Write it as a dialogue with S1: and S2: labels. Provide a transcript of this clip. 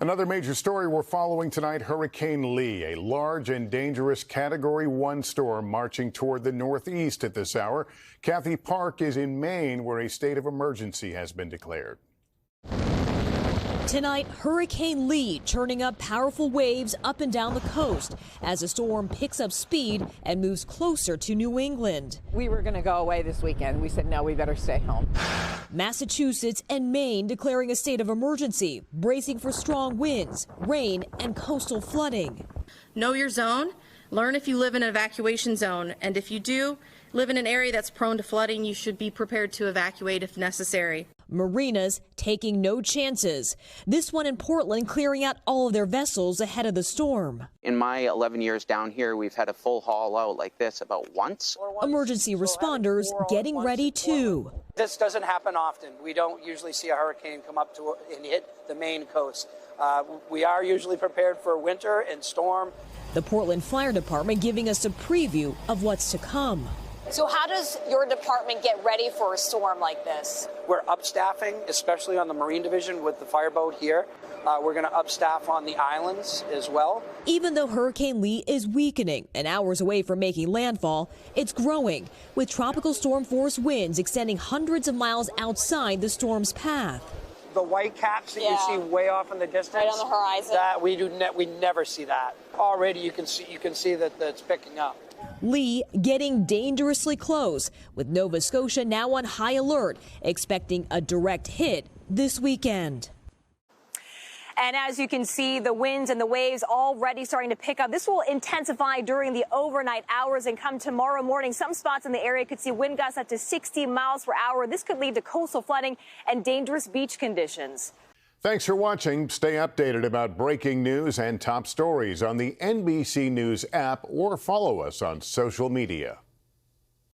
S1: Another major story we're following tonight, Hurricane Lee, a large and dangerous Category 1 storm marching toward the northeast at this hour. Kathy Park is in Maine, where a state of emergency has been declared.
S2: Tonight, Hurricane Lee churning up powerful waves up and down the coast as the storm picks up speed and moves closer to New England.
S3: We were going to go away this weekend. We said, no, we better stay home.
S2: Massachusetts and Maine declaring a state of emergency, bracing for strong winds, rain, and coastal flooding.
S4: Know your zone. Learn if you live in an evacuation zone. And if you do live in an area that's prone to flooding, you should be prepared to evacuate if necessary.
S2: Marinas taking no chances. This one in Portland clearing out all of their vessels ahead of the storm.
S5: In my 11 years down here, we've had a full haul out like this about once.
S2: Emergency responders getting ready too.
S6: This doesn't happen often. We don't usually see a hurricane come up to and hit the Maine coast. We are usually prepared for winter and storm.
S2: The Portland Fire Department giving us a preview of what's to come.
S7: So how does your department get ready for a storm like this?
S6: We're upstaffing, especially on the Marine Division with the fireboat here. We're going to upstaff on the islands as well.
S2: Even though Hurricane Lee is weakening and hours away from making landfall, it's growing, with tropical storm force winds extending hundreds of miles outside the storm's path.
S6: The white caps that you see way off in the distance,
S7: right on the horizon.
S6: That we never see that. Already you can see that it's picking up.
S2: Lee getting dangerously close, with Nova Scotia now on high alert, expecting a direct hit this weekend.
S7: And as you can see, the winds and the waves already starting to pick up. This will intensify during the overnight hours and come tomorrow morning. Some spots in the area could see wind gusts up to 60 miles per hour. This could lead to coastal flooding and dangerous beach conditions.
S1: Thanks for watching. Stay updated about breaking news and top stories on the NBC News app or follow us on social media.